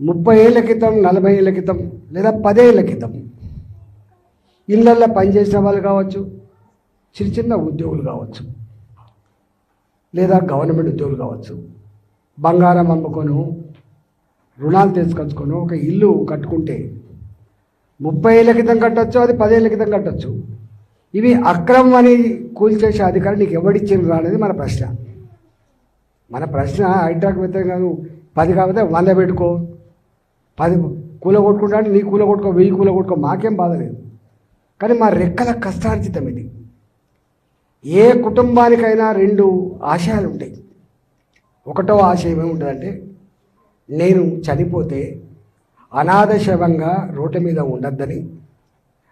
30 ఏళ్ల క్రితం 40 ఏళ్ల క్రితం లేదా 10 ఏళ్ల క్రితం ఇళ్ళల్లో పనిచేసిన వాళ్ళు కావచ్చు, చిన్న చిన్న ఉద్యోగులు కావచ్చు, లేదా గవర్నమెంట్ ఉద్యోగులు కావచ్చు, బంగారం అమ్ముకొని రుణాలు తీసుకొచ్చుకొని ఒక ఇల్లు కట్టుకుంటే 30 ఏళ్ల క్రితం కట్టచ్చు, అది 10 ఏళ్ల క్రితం కట్టచ్చు. ఇవి అక్రమం అని కూల్చేసే అధికారం నీకు ఎవడిచ్చిండ్రు అనేది మన ప్రశ్న. మన ప్రశ్న హైడ్రాక్ వ్యతిరేకంగా 10 కాకపోతే 100 పెట్టుకో, 10 కూల కొట్టుకుంటా అంటే నీ కూల కొట్టుకో, 1000 కూల కొట్టుకో, మాకేం బాధ లేదు. కానీ మా రెక్కల కష్టార్జితం ఇది. ఏ కుటుంబానికైనా 2 ఆశయాలు ఉంటాయి. ఒకటో ఆశయం ఏముంటుందంటే, నేను చనిపోతే అనాథ శవంగా రోడ్డు మీద ఉండద్దని,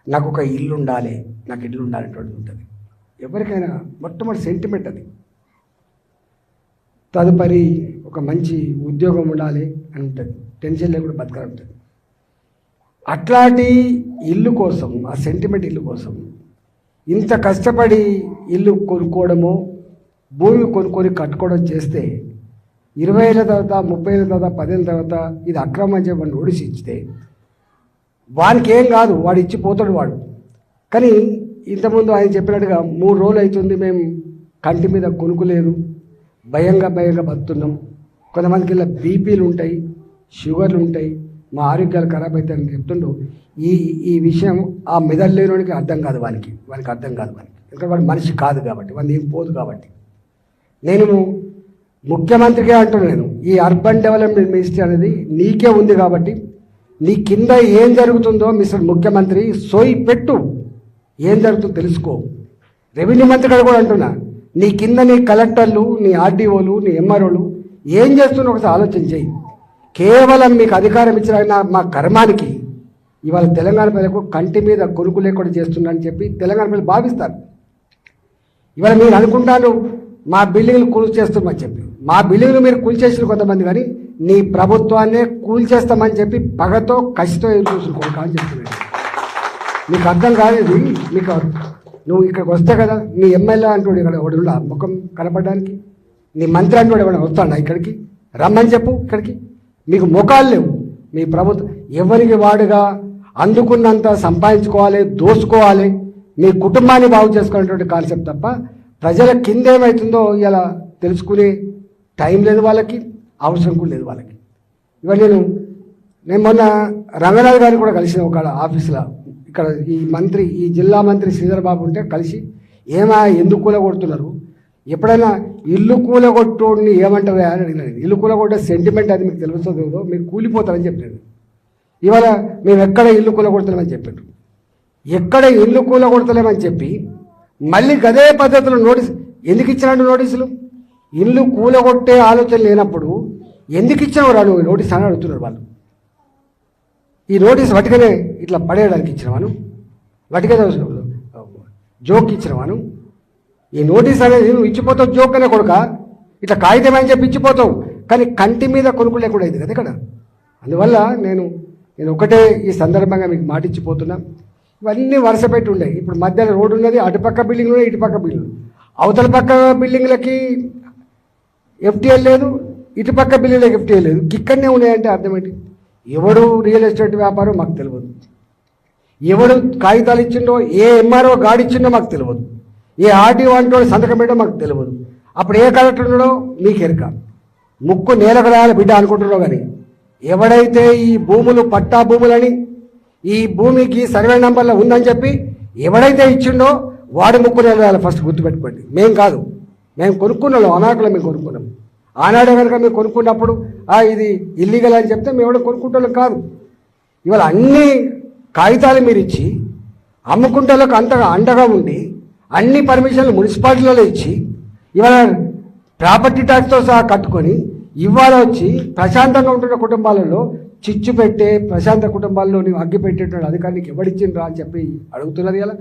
నాకు ఒక ఇల్లు ఉండాలి, నాకు ఇల్లు ఉండాలనేటువంటిది ఉంటుంది. ఎవరికైనా మొట్టమొదటి సెంటిమెంట్ అది. తదుపరి ఒక మంచి ఉద్యోగం ఉండాలి అని ఉంటుంది, టెన్షన్ లేకుండా బతకాలి ఉంటుంది. అట్లాంటి ఇల్లు కోసం, ఆ సెంటిమెంట్ ఇల్లు కోసం ఇంత కష్టపడి ఇల్లు కొనుక్కోవడము, భూమి కొనుక్కొని కట్టుకోవడం చేస్తే 20 ఏళ్ళ తర్వాత, 30 ఏళ్ళ తర్వాత, 10 ఏళ్ళ తర్వాత ఇది అక్రమం అని చెప్పి నోటీస్ ఇచ్చితే వానికి ఏం కాదు, వాడు ఇచ్చిపోతాడు వాడు. కానీ ఇంతకుముందు ఆయన చెప్పినట్టుగా 3 రోజులు అవుతుంది మేము కంటి మీద కొనుక్కులేదు, భయంగా బతుకుతున్నాం. కొంతమందికి ఇలా బీపీలు ఉంటాయి, షుగర్లు ఉంటాయి, మా ఆరోగ్యాలు ఖరాబ్ అవుతాయని చెప్తుండు. ఈ విషయం ఆ మెదడు లేనివాడికి అర్థం కాదు, వానికి అర్థం కాదు. ఎందుకంటే వాడు మనిషి కాదు కాబట్టి, వాడిని ఏం పోదు కాబట్టి. నేను ముఖ్యమంత్రిగా అంటున్నాను, ఈ అర్బన్ డెవలప్మెంట్ మినిస్ట్రీ అనేది నీకే ఉంది కాబట్టి నీ కింద ఏం జరుగుతుందో మిస్టర్ ముఖ్యమంత్రి సోయి పెట్టు, ఏం జరుగుతుందో తెలుసుకో. రెవెన్యూ మంత్రి గారు కూడా అంటున్నా, నీ కింద నీ కలెక్టర్లు, నీ ఆర్డీఓలు, నీ ఎంఆర్ఓలు ఏం చేస్తున్నా ఒకసారి ఆలోచన చేయి. కేవలం మీకు అధికారం ఇచ్చిన మా కర్మానికి ఇవాళ తెలంగాణ ప్రజలకు కంటి మీద కొనుక్కు లేకుండా చేస్తున్నా అని చెప్పి తెలంగాణ ప్రజలు భావిస్తారు. ఇవాళ మీరు అనుకుంటాను మా బిల్డింగ్లు కూల్చేస్తామని చెప్పి, మా బిల్డింగ్లు మీరు కూల్చేసిన కొంతమంది, కానీ నీ ప్రభుత్వాన్నే కూల్చేస్తామని చెప్పి పగతో కసితో చూసుకోక అని చెప్తున్నాడు. నీకు అర్థం కాలేదు. మీకు నువ్వు ఇక్కడికి వస్తే కదా, నీ ఎమ్మెల్యే అంటాడు ఇక్కడ ఒకడు ముఖం కనపడడానికి, నీ మంత్రి అంటాడు ఎవరైనా వస్తాడా ఇక్కడికి, రమ్మని చెప్పు ఇక్కడికి. మీకు ముఖాలు లేవు. మీ ప్రభుత్వం ఎవరికి వాడుగా అందుకున్నంత సంపాదించుకోవాలి, దోసుకోవాలి, మీ కుటుంబాన్ని బాగు చేసుకునేటువంటి కాన్సెప్ట్ తప్ప ప్రజల కింద ఏమవుతుందో ఇలా తెలుసుకునే టైం లేదు వాళ్ళకి, అవసరం కూడా లేదు వాళ్ళకి. ఇవాళ నేను మొన్న రంగనాథ్ గారిని కూడా కలిసిన ఒక ఆఫీసులో, ఇక్కడ ఈ జిల్లా మంత్రి శ్రీధర్ బాబు ఉంటే కలిసి, ఎందుకు కూలగొడుతున్నారు, ఎప్పుడైనా ఇల్లు కూలగొట్టోడిని ఏమంటారు అని అడిగినాను. ఇల్లు కూలగొట్టే సెంటిమెంట్ అది మీకు తెలుస్తుందో, మీరు కూలిపోతారని చెప్పాను. ఇవాళ మేము ఎక్కడ ఇల్లు కూలగొడతలేమని చెప్పారు. ఎక్కడ ఇల్లు కూలగొడతలేమని చెప్పి మళ్ళీ గదే పద్ధతిలో నోటీస్ ఎందుకు ఇచ్చినట్టు నోటీసులు? ఇల్లు కూలగొట్టే ఆలోచన లేనప్పుడు ఎందుకు ఇచ్చినావు రా నువ్వు నోటీస్ అని అడుగుతున్నారు వాళ్ళు. ఈ నోటీస్ వటికనే ఇట్లా పడేయడానికి ఇచ్చినవాను, వటికనే జోక్ ఇచ్చినవాను. ఈ నోటీస్ అనేది నువ్వు ఇచ్చిపోతావు జోక్ అనే కొడుక, ఇట్లా కాగితం అని చెప్పి ఇచ్చిపోతావు, కానీ కంటి మీద కొనుక్కు లేకుండా అయింది కదా ఇక్కడ. అందువల్ల నేను ఒకటే ఈ సందర్భంగా మీకు మాటిచ్చిపోతున్నా, ఇవన్నీ వరుస పెట్టి ఉండే. ఇప్పుడు మధ్యలో రోడ్డు ఉన్నది, అటుపక్క బిల్డింగ్లు, ఇటుపక్క బిల్డింగ్లు. అవతల పక్క బిల్డింగ్లకి ఎఫ్టీఎల్ లేదు, ఇటుపక్క బిల్డింగ్లకి ఎఫ్టీఎల్ లేదు, ఇక్కడనే ఉన్నాయంటే అర్థం ఏంటి? ఎవడు రియల్ ఎస్టేట్ వ్యాపారం మాకు తెలియదు, ఎవడు కాగితాలు ఇచ్చిండో, ఏ ఎంఆర్ఓ గాడిచ్చిండో మాకు తెలియదు, ఏ ఆర్డీఓ అంటోడు సంతకం పెట్టో మాకు తెలియదు. అప్పుడు ఏ కలెక్టర్ ఉన్నాడో మీకు ఎరక. ముక్కు నేలకడాల బిడ్డ అనుకుంటున్నావు. కానీ ఎవడైతే ఈ భూములు పట్టా భూములని, ఈ భూమికి సర్వే నెంబర్లో ఉందని చెప్పి ఎవడైతే ఇచ్చిండో వాడి ముక్కు నేలగాలి. ఫస్ట్ గుర్తుపెట్టుకోండి. మేం కాదు, మేము కొనుక్కున్నాం, అనాకులో మేము కొనుక్కున్నాం. ఆనాడే కనుక మేము కొనుక్కున్నప్పుడు ఇది ఇల్లీగల్ అని చెప్తే మేము ఎవడో కొనుక్కుంటాం కాదు. ఇవాళ అన్ని కాగితాలు మీరు ఇచ్చి అమ్ముకుంటలకు అంతగా అండగా ఉండి అన్ని పర్మిషన్లు మున్సిపాలిటీలలో ఇచ్చి ఇవాళ ప్రాపర్టీ ట్యాక్స్తో సహా కట్టుకొని ఇవాళ వచ్చి ప్రశాంతంగా ఉంటున్న కుటుంబాలలో చిచ్చు పెట్టే, ప్రశాంత కుటుంబాల్లో అగ్గి పెట్టేటువంటి అధికారానికి ఎవడిచ్చిండ్రా అని చెప్పి అడుగుతున్నది ఇలా.